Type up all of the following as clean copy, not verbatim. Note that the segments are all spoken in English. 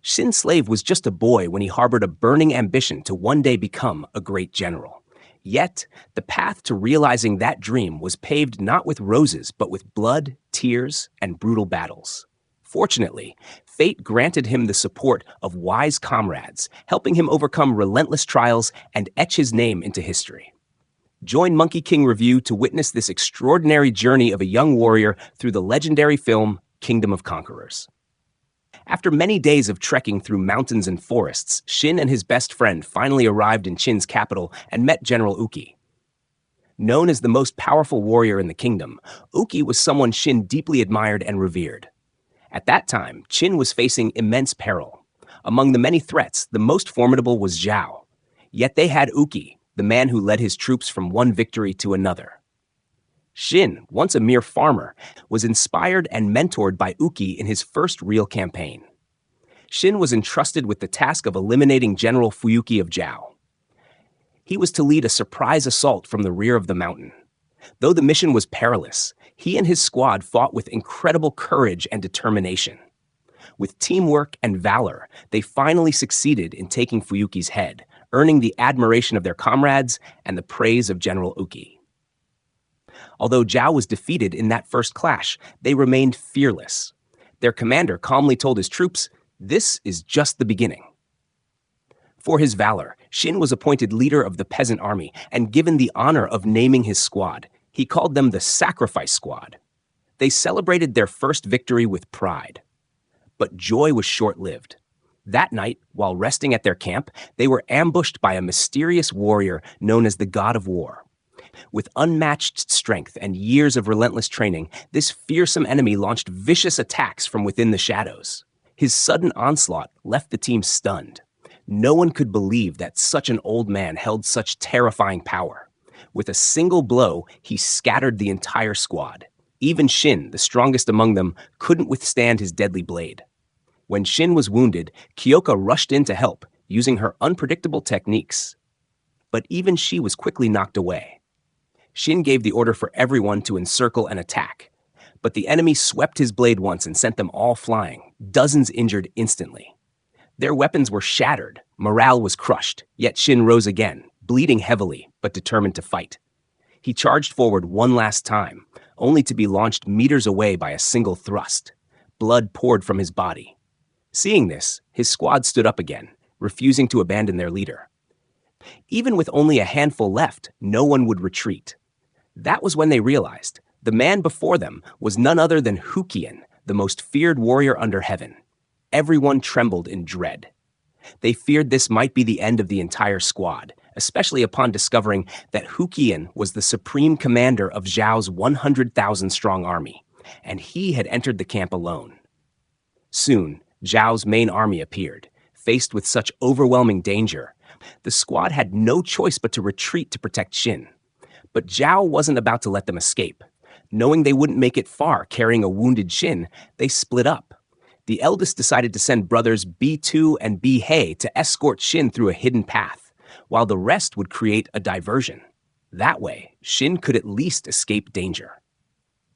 Shin's slave was just a boy when he harbored a burning ambition to one day become a great general. Yet, the path to realizing that dream was paved not with roses, but with blood, tears, and brutal battles. Fortunately, fate granted him the support of wise comrades, helping him overcome relentless trials and etch his name into history. Join Monkey King Review to witness this extraordinary journey of a young warrior through the legendary film Kingdom of Conquerors. After many days of trekking through mountains and forests, Shin and his best friend finally arrived in Qin's capital and met General Uki. Known as the most powerful warrior in the kingdom, Uki was someone Shin deeply admired and revered. At that time, Qin was facing immense peril. Among the many threats, the most formidable was Zhao. Yet they had Uki, the man who led his troops from one victory to another. Shin, once a mere farmer, was inspired and mentored by Uki in his first real campaign. Shin was entrusted with the task of eliminating General Fuyuki of Zhao. He was to lead a surprise assault from the rear of the mountain. Though the mission was perilous, he and his squad fought with incredible courage and determination. With teamwork and valor, they finally succeeded in taking Fuyuki's head, earning the admiration of their comrades and the praise of General Uki. Although Zhao was defeated in that first clash, they remained fearless. Their commander calmly told his troops, "This is just the beginning." For his valor, Shin was appointed leader of the peasant army and given the honor of naming his squad. He called them the Sacrifice Squad. They celebrated their first victory with pride. But joy was short-lived. That night, while resting at their camp, they were ambushed by a mysterious warrior known as the God of War. With unmatched strength and years of relentless training, this fearsome enemy launched vicious attacks from within the shadows. His sudden onslaught left the team stunned. No one could believe that such an old man held such terrifying power. With a single blow, he scattered the entire squad. Even Shin, the strongest among them, couldn't withstand his deadly blade. When Shin was wounded, Kyoka rushed in to help, using her unpredictable techniques. But even she was quickly knocked away. Shin gave the order for everyone to encircle and attack. But the enemy swept his blade once and sent them all flying, dozens injured instantly. Their weapons were shattered, morale was crushed, yet Shin rose again, bleeding heavily, but determined to fight. He charged forward one last time, only to be launched meters away by a single thrust. Blood poured from his body. Seeing this, his squad stood up again, refusing to abandon their leader. Even with only a handful left, no one would retreat. That was when they realized the man before them was none other than Hukian, the most feared warrior under heaven. Everyone trembled in dread. They feared this might be the end of the entire squad, especially upon discovering that Hukian was the supreme commander of Zhao's 100,000-strong army, and he had entered the camp alone. Soon, Zhao's main army appeared. Faced with such overwhelming danger, the squad had no choice but to retreat to protect Shin. But Zhao wasn't about to let them escape. Knowing they wouldn't make it far carrying a wounded Shin, they split up. The eldest decided to send brothers B2 and B-Hei to escort Shin through a hidden path, while the rest would create a diversion. That way, Shin could at least escape danger.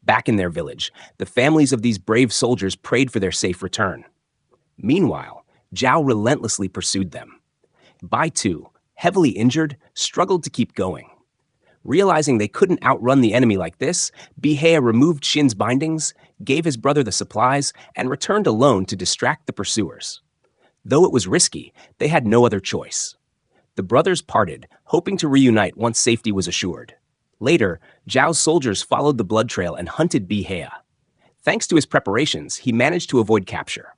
Back in their village, the families of these brave soldiers prayed for their safe return. Meanwhile, Zhao relentlessly pursued them. Bai-Tu, heavily injured, struggled to keep going. Realizing they couldn't outrun the enemy like this, Bihea removed Shin's bindings, gave his brother the supplies, and returned alone to distract the pursuers. Though it was risky, they had no other choice. The brothers parted, hoping to reunite once safety was assured. Later, Zhao's soldiers followed the blood trail and hunted Bihea. Thanks to his preparations, he managed to avoid capture.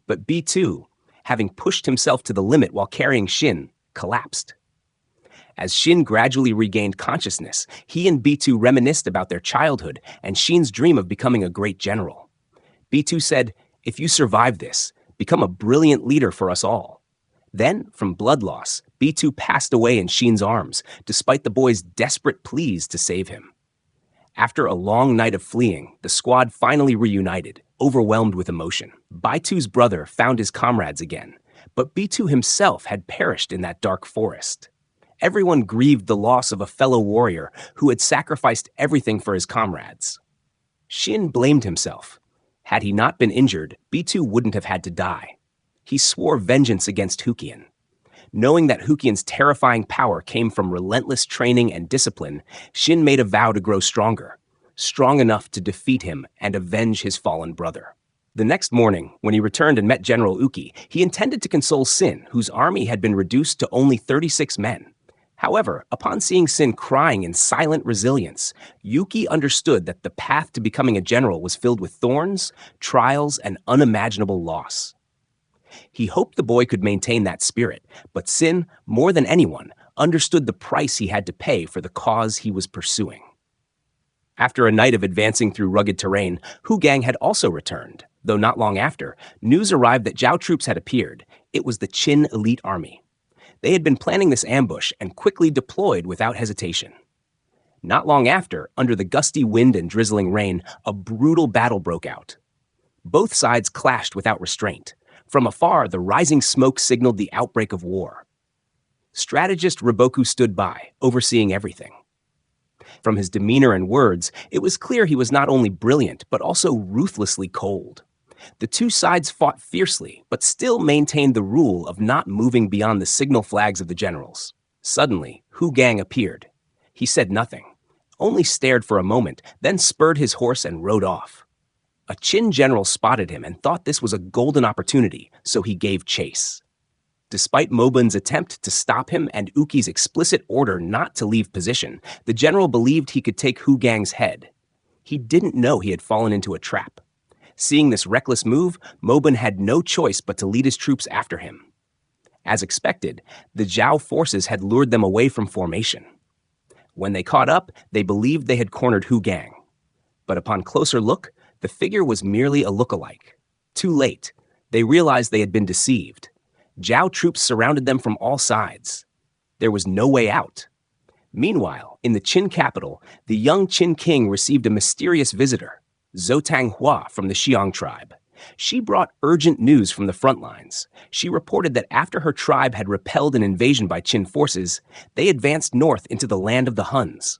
But B2, having pushed himself to the limit while carrying Shin, collapsed. As Shin gradually regained consciousness, he and B2 reminisced about their childhood and Shin's dream of becoming a great general. B2 said, "If you survive this, become a brilliant leader for us all." Then, from blood loss, B2 passed away in Shin's arms, despite the boy's desperate pleas to save him. After a long night of fleeing, the squad finally reunited, overwhelmed with emotion. Bai-Tu's brother found his comrades again, but B2 himself had perished in that dark forest. Everyone grieved the loss of a fellow warrior who had sacrificed everything for his comrades. Shin blamed himself. Had he not been injured, B2 wouldn't have had to die. he swore vengeance against Hukian. Knowing that Hukian's terrifying power came from relentless training and discipline, Shin made a vow to grow stronger, strong enough to defeat him and avenge his fallen brother. The next morning, when he returned and met General Uki, he intended to console Sin, whose army had been reduced to only 36 men. However, upon seeing Sin crying in silent resilience, Yuki understood that the path to becoming a general was filled with thorns, trials, and unimaginable loss. He hoped the boy could maintain that spirit, but Sin, more than anyone, understood the price he had to pay for the cause he was pursuing. After a night of advancing through rugged terrain, Hu Gang had also returned. Though not long after, news arrived that Zhao troops had appeared. It was the Qin elite army. They had been planning this ambush and quickly deployed without hesitation. Not long after, under the gusty wind and drizzling rain, a brutal battle broke out. Both sides clashed without restraint. From afar, the rising smoke signaled the outbreak of war. Strategist Riboku stood by, overseeing everything. From his demeanor and words, it was clear he was not only brilliant, but also ruthlessly cold. The two sides fought fiercely, but still maintained the rule of not moving beyond the signal flags of the generals. Suddenly, Hu Gang appeared. He said nothing, only stared for a moment, then spurred his horse and rode off. A Qin general spotted him and thought this was a golden opportunity, so he gave chase. Despite Mobun's attempt to stop him and Uki's explicit order not to leave position, the general believed he could take Hu Gang's head. He didn't know he had fallen into a trap. Seeing this reckless move, Mobun had no choice but to lead his troops after him. As expected, the Zhao forces had lured them away from formation. When they caught up, they believed they had cornered Hu Gang. But upon closer look, the figure was merely a look-alike. Too late, they realized they had been deceived. Zhao troops surrounded them from all sides. There was no way out. Meanwhile, in the Qin capital, the young Qin king received a mysterious visitor, Zhou Tanghua from the Xiang tribe. She brought urgent news from the front lines. She reported that after her tribe had repelled an invasion by Qin forces, they advanced north into the land of the Huns.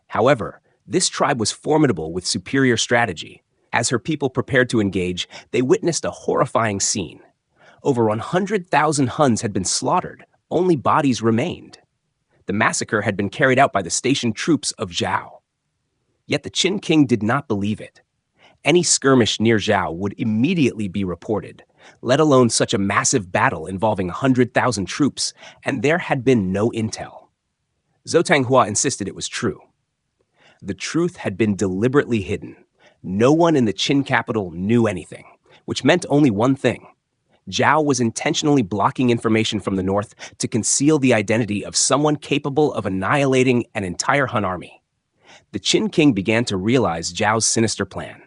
However, this tribe was formidable with superior strategy. As her people prepared to engage, they witnessed a horrifying scene. Over 100,000 Huns had been slaughtered, only bodies remained. The massacre had been carried out by the stationed troops of Zhao. Yet the Qin king did not believe it. Any skirmish near Zhao would immediately be reported, let alone such a massive battle involving 100,000 troops, and there had been no intel. Zhou Tanghua insisted it was true. The truth had been deliberately hidden. No one in the Qin capital knew anything, which meant only one thing. Zhao was intentionally blocking information from the north to conceal the identity of someone capable of annihilating an entire Hun army. The Qin king began to realize Zhao's sinister plan.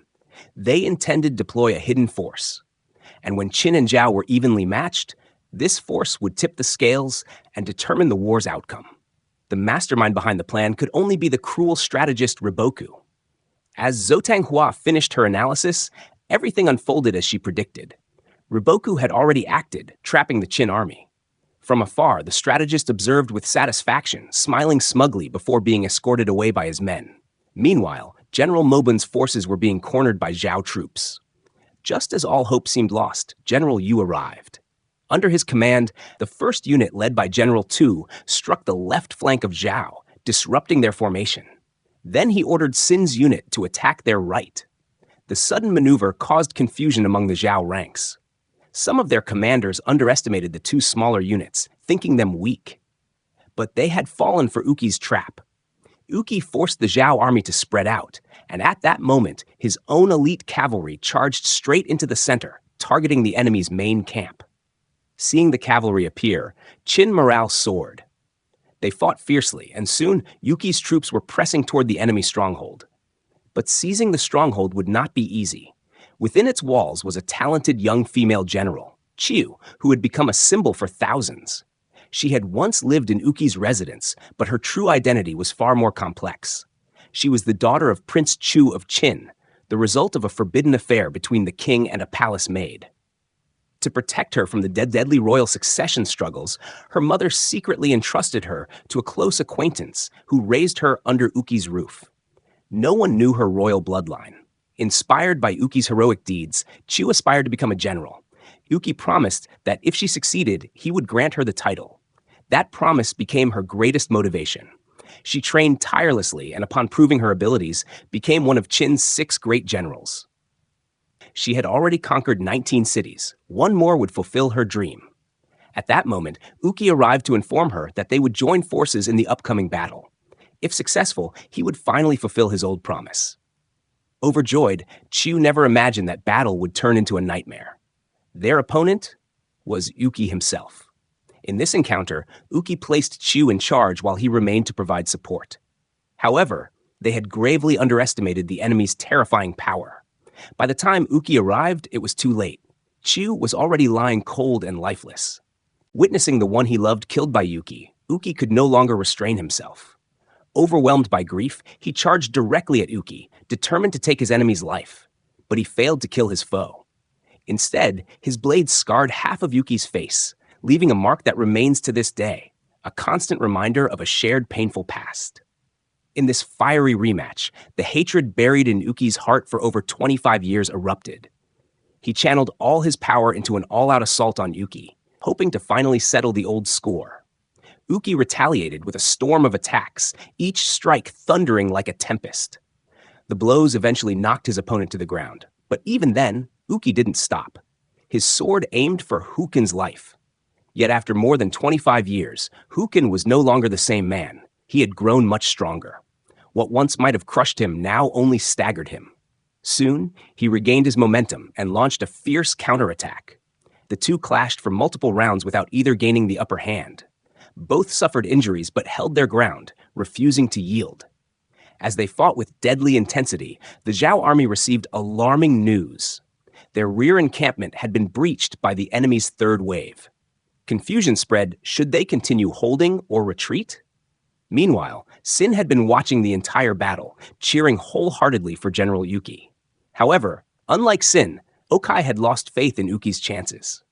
They intended to deploy a hidden force. And when Qin and Zhao were evenly matched, this force would tip the scales and determine the war's outcome. The mastermind behind the plan could only be the cruel strategist Riboku. As Zhou Tanghua finished her analysis, everything unfolded as she predicted. Riboku had already acted, trapping the Qin army. From afar, the strategist observed with satisfaction, smiling smugly before being escorted away by his men. Meanwhile, General Mobun's forces were being cornered by Zhao troops. Just as all hope seemed lost, General Yu arrived. Under his command, the first unit led by General Tu struck the left flank of Zhao, disrupting their formation. Then he ordered Sin's unit to attack their right. The sudden maneuver caused confusion among the Zhao ranks. Some of their commanders underestimated the two smaller units, thinking them weak. But they had fallen for Uki's trap. Uki forced the Zhao army to spread out, and at that moment, his own elite cavalry charged straight into the center, targeting the enemy's main camp. Seeing the cavalry appear, Qin morale soared. They fought fiercely, and soon Yuki's troops were pressing toward the enemy stronghold. But seizing the stronghold would not be easy. Within its walls was a talented young female general, Chiu, who had become a symbol for thousands. She had once lived in Uki's residence, but her true identity was far more complex. She was the daughter of Prince Chu of Qin, the result of a forbidden affair between the king and a palace maid. To protect her from the deadly royal succession struggles, her mother secretly entrusted her to a close acquaintance who raised her under Uki's roof. No one knew her royal bloodline. Inspired by Uki's heroic deeds, Chu aspired to become a general. Uki promised that if she succeeded, he would grant her the title. That promise became her greatest motivation. She trained tirelessly and, upon proving her abilities, became one of Qin's 6 great generals. She had already conquered 19 cities. One more would fulfill her dream. At that moment, Uki arrived to inform her that they would join forces in the upcoming battle. If successful, he would finally fulfill his old promise. Overjoyed, Chu never imagined that battle would turn into a nightmare. Their opponent was Uki himself. In this encounter, Uki placed Chu in charge while he remained to provide support. However, they had gravely underestimated the enemy's terrifying power. By the time Uki arrived, it was too late. Chu was already lying cold and lifeless. Witnessing the one he loved killed by Uki could no longer restrain himself. Overwhelmed by grief, he charged directly at Uki, determined to take his enemy's life. But he failed to kill his foe. Instead, his blade scarred half of Uki's face, leaving a mark that remains to this day, a constant reminder of a shared painful past. In this fiery rematch, the hatred buried in Uki's heart for over 25 years erupted. He channeled all his power into an all-out assault on Uki, hoping to finally settle the old score. Uki retaliated with a storm of attacks, each strike thundering like a tempest. The blows eventually knocked his opponent to the ground, but even then, Uki didn't stop. His sword aimed for Hukin's life. Yet after more than 25 years, Hukin was no longer the same man. He had grown much stronger. What once might have crushed him now only staggered him. Soon, he regained his momentum and launched a fierce counterattack. The two clashed for multiple rounds without either gaining the upper hand. Both suffered injuries but held their ground, refusing to yield. As they fought with deadly intensity, the Zhao army received alarming news. Their rear encampment had been breached by the enemy's third wave. Confusion spread. Should they continue holding or retreat? Meanwhile, Sin had been watching the entire battle, cheering wholeheartedly for General Uki. However, unlike Sin, Okai had lost faith in Uki's chances.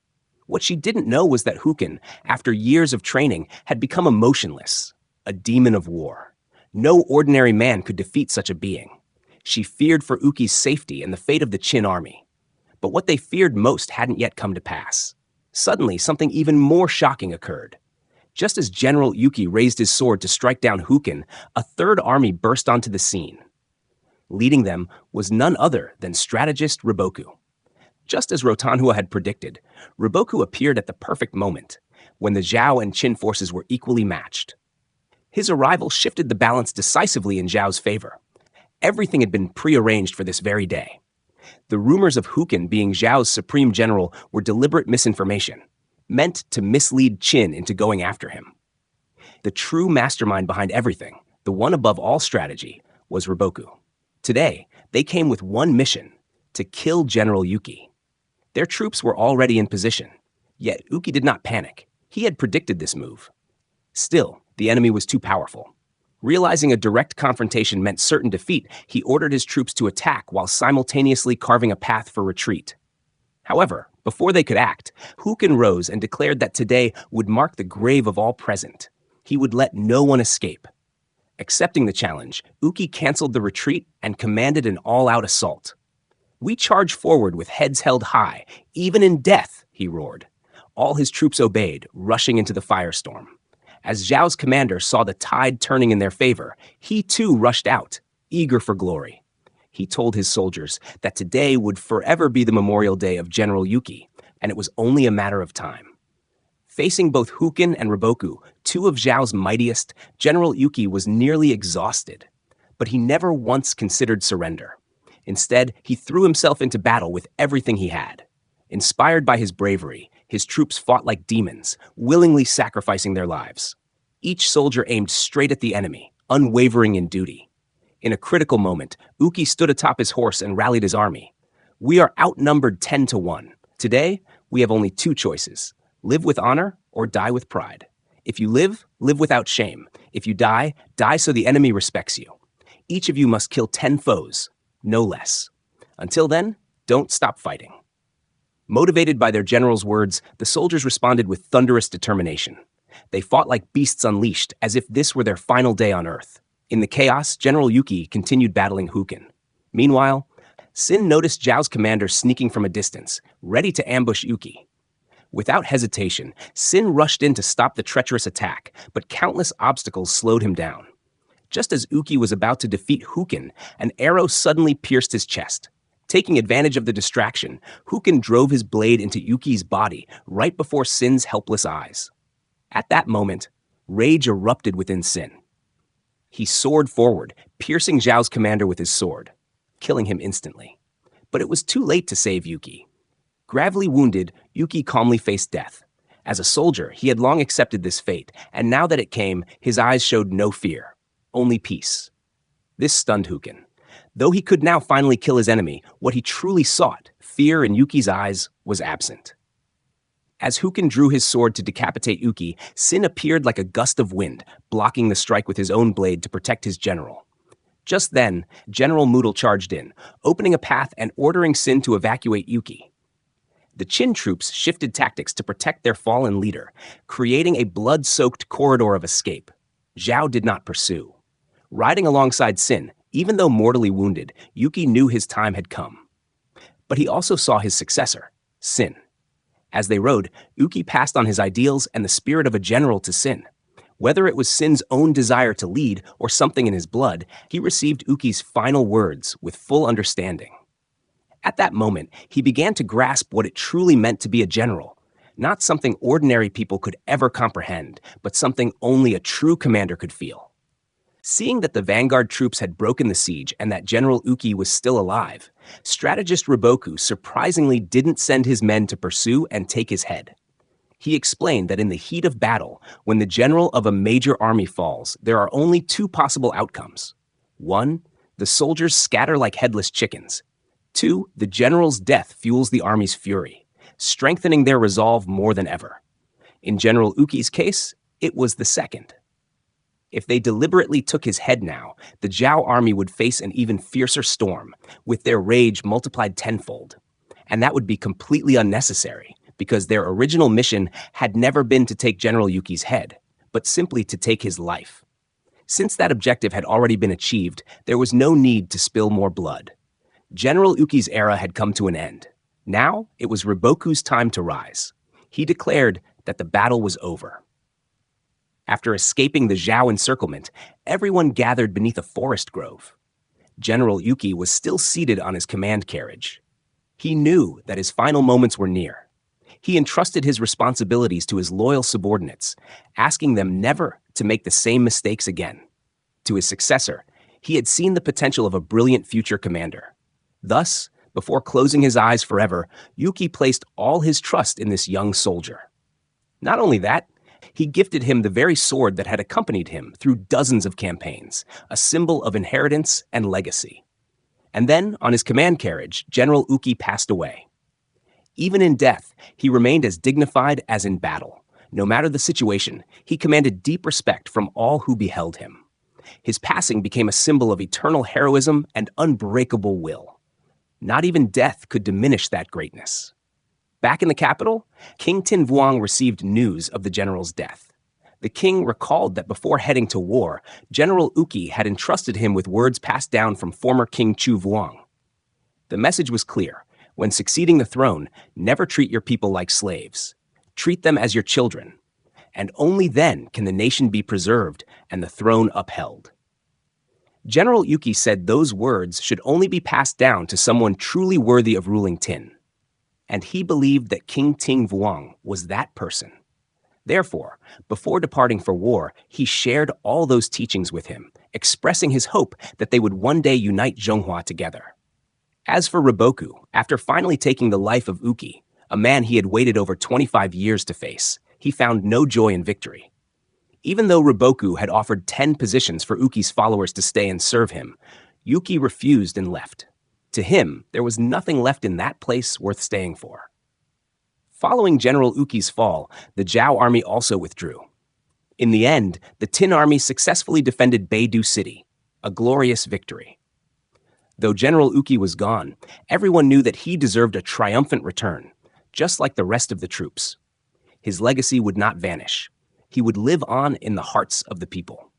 What she didn't know was that Hukin, after years of training, had become emotionless, a demon of war. No ordinary man could defeat such a being. She feared for Uki's safety and the fate of the Qin army. But what they feared most hadn't yet come to pass. Suddenly, something even more shocking occurred. Just as General Uki raised his sword to strike down Hukin, a third army burst onto the scene. Leading them was none other than strategist Riboku. Just as Rotanhua had predicted, Riboku appeared at the perfect moment, when the Zhao and Qin forces were equally matched. His arrival shifted the balance decisively in Zhao's favor. Everything had been prearranged for this very day. The rumors of Hukin being Zhao's supreme general were deliberate misinformation, meant to mislead Qin into going after him. The true mastermind behind everything, the one above all strategy, was Riboku. Today, they came with one mission: to kill General Uki. Their troops were already in position, yet Uki did not panic. He had predicted this move. Still, the enemy was too powerful. Realizing a direct confrontation meant certain defeat, he ordered his troops to attack while simultaneously carving a path for retreat. However, before they could act, Hukin rose and declared that today would mark the grave of all present. He would let no one escape. Accepting the challenge, Uki canceled the retreat and commanded an all-out assault. "We charge forward with heads held high, even in death," he roared. All his troops obeyed, rushing into the firestorm. As Zhao's commander saw the tide turning in their favor, he too rushed out, eager for glory. He told his soldiers that today would forever be the memorial day of General Uki, and it was only a matter of time. Facing both Hukin and Riboku, two of Zhao's mightiest, General Uki was nearly exhausted. But he never once considered surrender. Instead, he threw himself into battle with everything he had. Inspired by his bravery, his troops fought like demons, willingly sacrificing their lives. Each soldier aimed straight at the enemy, unwavering in duty. In a critical moment, Uki stood atop his horse and rallied his army. "We are outnumbered 10 to 1. Today, we have only two choices: live with honor or die with pride. If you live, live without shame. If you die, die so the enemy respects you. Each of you must kill 10 foes, no less. Until then, don't stop fighting." Motivated by their general's words, the soldiers responded with thunderous determination. They fought like beasts unleashed, as if this were their final day on Earth. In the chaos, General Uki continued battling Hukin. Meanwhile, Sin noticed Zhao's commander sneaking from a distance, ready to ambush Uki. Without hesitation, Sin rushed in to stop the treacherous attack, but countless obstacles slowed him down. Just as Uki was about to defeat Hukin, an arrow suddenly pierced his chest. Taking advantage of the distraction, Hukin drove his blade into Uki's body right before Sin's helpless eyes. At that moment, rage erupted within Sin. He soared forward, piercing Zhao's commander with his sword, killing him instantly. But it was too late to save Uki. Gravely wounded, Uki calmly faced death. As a soldier, he had long accepted this fate, and now that it came, his eyes showed no fear, only peace. This stunned Hukin. Though he could now finally kill his enemy, what he truly sought, fear in Yuki's eyes, was absent. As Hukin drew his sword to decapitate Uki, Sin appeared like a gust of wind, blocking the strike with his own blade to protect his general. Just then, General Moodle charged in, opening a path and ordering Sin to evacuate Uki. The Qin troops shifted tactics to protect their fallen leader, creating a blood-soaked corridor of escape. Zhao did not pursue. Riding alongside Sin, even though mortally wounded, Uki knew his time had come. But he also saw his successor, Sin. As they rode, Uki passed on his ideals and the spirit of a general to Sin. Whether it was Sin's own desire to lead or something in his blood, he received Uki's final words with full understanding. At that moment, he began to grasp what it truly meant to be a general, not something ordinary people could ever comprehend, but something only a true commander could feel. Seeing that the vanguard troops had broken the siege and that General Uki was still alive, strategist Riboku surprisingly didn't send his men to pursue and take his head. He explained that in the heat of battle, when the general of a major army falls, there are only two possible outcomes. 1, the soldiers scatter like headless chickens. 2, the general's death fuels the army's fury, strengthening their resolve more than ever. In General Uki's case, it was the second. If they deliberately took his head now, the Zhao army would face an even fiercer storm, with their rage multiplied tenfold. And that would be completely unnecessary, because their original mission had never been to take General Uki's head, but simply to take his life. Since that objective had already been achieved, there was no need to spill more blood. General Uki's era had come to an end. Now, it was Riboku's time to rise. He declared that the battle was over. After escaping the Zhao encirclement, everyone gathered beneath a forest grove. General Uki was still seated on his command carriage. He knew that his final moments were near. He entrusted his responsibilities to his loyal subordinates, asking them never to make the same mistakes again. To his successor, he had seen the potential of a brilliant future commander. Thus, before closing his eyes forever, Uki placed all his trust in this young soldier. Not only that, he gifted him the very sword that had accompanied him through dozens of campaigns, a symbol of inheritance and legacy. And then, on his command carriage, General Uki passed away. Even in death, he remained as dignified as in battle. No matter the situation, he commanded deep respect from all who beheld him. His passing became a symbol of eternal heroism and unbreakable will. Not even death could diminish that greatness. Back in the capital, King Tin Vuong received news of the general's death. The king recalled that before heading to war, General Uki had entrusted him with words passed down from former King Chu Vuong. The message was clear. When succeeding the throne, never treat your people like slaves. Treat them as your children. And only then can the nation be preserved and the throne upheld. General Uki said those words should only be passed down to someone truly worthy of ruling Tin. And he believed that King Ting Vuong was that person. Therefore, before departing for war, he shared all those teachings with him, expressing his hope that they would one day unite Zhonghua together. As for Riboku, after finally taking the life of Uki, a man he had waited over 25 years to face, he found no joy in victory. Even though Riboku had offered 10 positions for Uki's followers to stay and serve him, Uki refused and left. To him, there was nothing left in that place worth staying for. Following General Uki's fall, the Zhao army also withdrew. In the end, the Tin army successfully defended Beidou City, a glorious victory. Though General Uki was gone, everyone knew that he deserved a triumphant return, just like the rest of the troops. His legacy would not vanish. He would live on in the hearts of the people.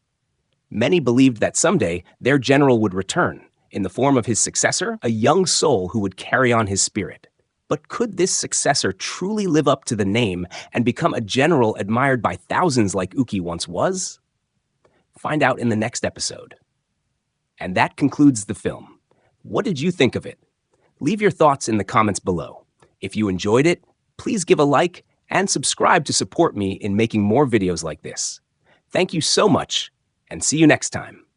Many believed that someday their general would return, in the form of his successor, a young soul who would carry on his spirit. But could this successor truly live up to the name and become a general admired by thousands like Uki once was? Find out in the next episode. And that concludes the film. What did you think of it? Leave your thoughts in the comments below. If you enjoyed it, please give a like and subscribe to support me in making more videos like this. Thank you so much, and see you next time.